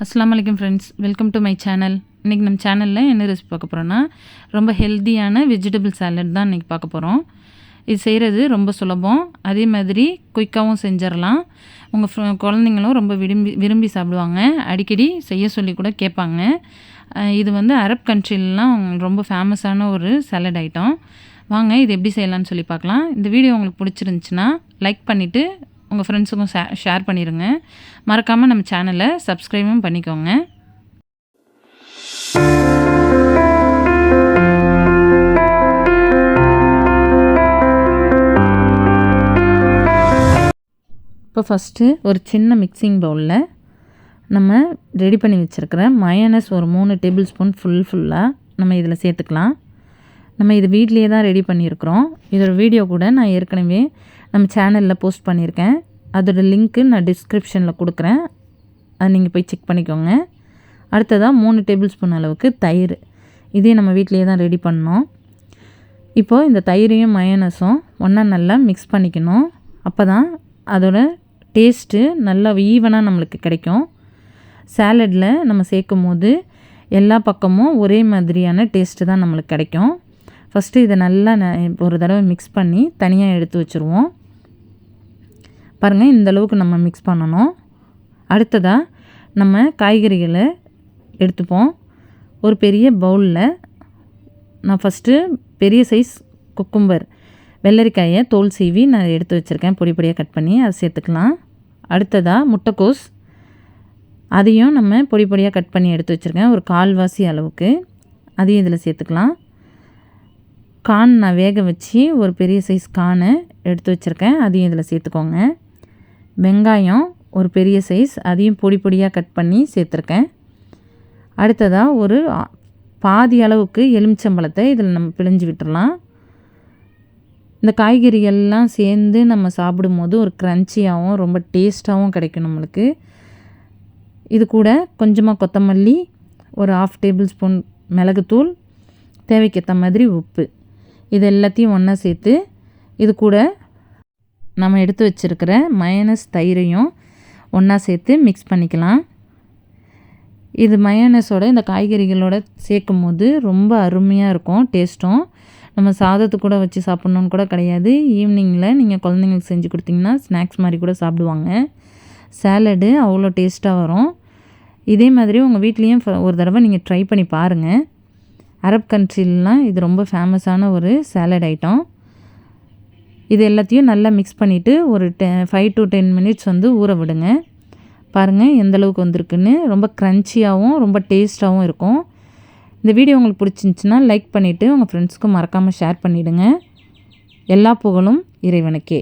அஸ்ஸலாமு அலைக்கும் friends, welcome to my channel. இன்றைக்கி நம்ம சேனலில் என்ன ரெசிபி பார்க்க போகிறோன்னா, ரொம்ப ஹெல்த்தியான வெஜிடபிள் சாலட் தான் இன்றைக்கி பார்க்க போகிறோம். இது செய்கிறது ரொம்ப சுலபம், அதே மாதிரி குயிக்காகவும் செஞ்சிடலாம். உங்கள் குழந்தைங்களும் ரொம்ப விரும்பி சாப்பிடுவாங்க, அடிக்கடி செய்ய சொல்லி கூட கேட்பாங்க. இது வந்து அரப் கண்ட்ரிலலாம் ரொம்ப ஃபேமஸான ஒரு சாலட் ஐட்டம். வாங்க இது எப்படி செய்யலான்னு சொல்லி பார்க்கலாம். இந்த வீடியோ உங்களுக்கு பிடிச்சிருந்துச்சுன்னா லைக் பண்ணிவிட்டு உங்கள் ஃப்ரெண்ட்ஸுக்கும் ஷேர் பண்ணிடுங்க. மறக்காமல் நம்ம சேனலை சப்ஸ்கிரைபும் பண்ணிக்கோங்க. இப்போ ஃபஸ்ட்டு ஒரு சின்ன மிக்சிங் பவுலில் நம்ம ரெடி பண்ணி வச்சுருக்கிற மயோனஸ் ஒரு 3 டேபிள் ஸ்பூன் ஃபுல்லாக நம்ம இதில் சேர்த்துக்கலாம். நம்ம இது வீட்லேயே தான் ரெடி பண்ணியிருக்கிறோம். இதோட வீடியோ கூட நான் ஏற்கனவே நம்ம சேனலில் போஸ்ட் பண்ணியிருக்கேன். அதோடய லிங்க்கு நான் டிஸ்கிரிப்ஷனில் கொடுக்குறேன், அதை நீங்கள் போய் செக் பண்ணிக்கோங்க. அடுத்ததாக 3 டேபிள் ஸ்பூன் அளவுக்கு தயிர், இதே நம்ம வீட்லேயே தான் ரெடி பண்ணோம். இப்போது இந்த தயிரையும் மயோனஸும் ஒன்றா நல்லா மிக்ஸ் பண்ணிக்கணும். அப்போ தான் அதோட டேஸ்ட்டு நல்லா ஈவனாக நம்மளுக்கு கிடைக்கும். சாலடில் நம்ம சேர்க்கும் போது எல்லா பக்கமும் ஒரே மாதிரியான டேஸ்ட்டு தான் நம்மளுக்கு கிடைக்கும். ஃபஸ்ட்டு இதை நல்லா ஒரு தடவை மிக்ஸ் பண்ணி தனியாக எடுத்து வச்சுருவோம். பாருங்கள், இந்தளவுக்கு நம்ம மிக்ஸ் பண்ணணும். அடுத்ததாக நம்ம காய்கறிகளை எடுத்துப்போம். ஒரு பெரிய பவுலில் நான் ஃபஸ்ட்டு பெரிய சைஸ் குக்கும்பர், வெள்ளரிக்காயை தோல் சீவி நான் எடுத்து வச்சுருக்கேன், பொடி பொடியாக கட் பண்ணி அதை சேர்த்துக்கலாம். அடுத்ததாக முட்டைக்கோஸ், அதையும் நம்ம பொடி பொடியாக கட் பண்ணி எடுத்து வச்சுருக்கேன், ஒரு 1/4 அளவுக்கு, அதையும் இதில் சேர்த்துக்கலாம். கார்ன் நான் வேக வச்சு ஒரு பெரிய சைஸ் கார்னை எடுத்து வச்சுருக்கேன், அதையும் இதில் சேர்த்துக்கோங்க. வெங்காயம் ஒரு பெரிய சைஸ், அதையும் பொடி பொடியாக கட் பண்ணி சேர்த்துருக்கேன். அடுத்ததாக ஒரு பாதி அளவுக்கு எலுமிச்சம்பழத்தை இதில் நம்ம பிழிஞ்சு விட்டுடலாம். இந்த காய்கறிகள்லாம் சேர்ந்து நம்ம சாப்பிடும்போது ஒரு க்ரன்ச்சியாகவும் ரொம்ப டேஸ்ட்டாகவும் கிடைக்கும் நம்மளுக்கு. இது கூட கொஞ்சமாக கொத்தமல்லி, ஒரு 1/2 டேபிள் ஸ்பூன் மிளகுத்தூள், தேவைக்கேற்ற மாதிரி உப்பு, இது எல்லாத்தையும் ஒன்றா சேர்த்து இது கூட நம்ம எடுத்து வச்சுருக்கிற மயோனஸ் தயிரையும் ஒன்றா சேர்த்து மிக்ஸ் பண்ணிக்கலாம். இது மயோனஸோட இந்த காய்கறிகளோடு சேர்க்கும் போது ரொம்ப அருமையாக இருக்கும் டேஸ்ட்டும். நம்ம சாதத்துக்கு கூட வச்சு சாப்பிட்ணுன்னு கூட கிடையாது. ஈவினிங்கில் நீங்கள் குழந்தைங்களுக்கு செஞ்சு கொடுத்தீங்கன்னா ஸ்நாக்ஸ் மாதிரி கூட சாப்பிடுவாங்க. சாலடு அவ்வளோ டேஸ்ட்டாக வரும். இதே மாதிரி உங்கள் வீட்லேயும் ஒரு தடவை நீங்கள் ட்ரை பண்ணி பாருங்கள். அரப் கண்ட்ரிலலாம் இது ரொம்ப ஃபேமஸான ஒரு சாலட் ஐட்டம். இது எல்லாத்தையும் நல்லா மிக்ஸ் பண்ணிவிட்டு ஒரு 5 to 10 மினிட்ஸ் வந்து ஊற விடுங்க. பாருங்கள் எந்தளவுக்கு வந்திருக்குன்னு. ரொம்ப க்ரன்ச்சியாகவும் ரொம்ப டேஸ்ட்டாகவும் இருக்கும். இந்த வீடியோ உங்களுக்கு பிடிச்சிருந்துச்சின்னா லைக் பண்ணிவிட்டு உங்கள் ஃப்ரெண்ட்ஸ்க்கும் மறக்காமல் ஷேர் பண்ணிவிடுங்க. எல்லா புகழும் இறைவனுக்கே.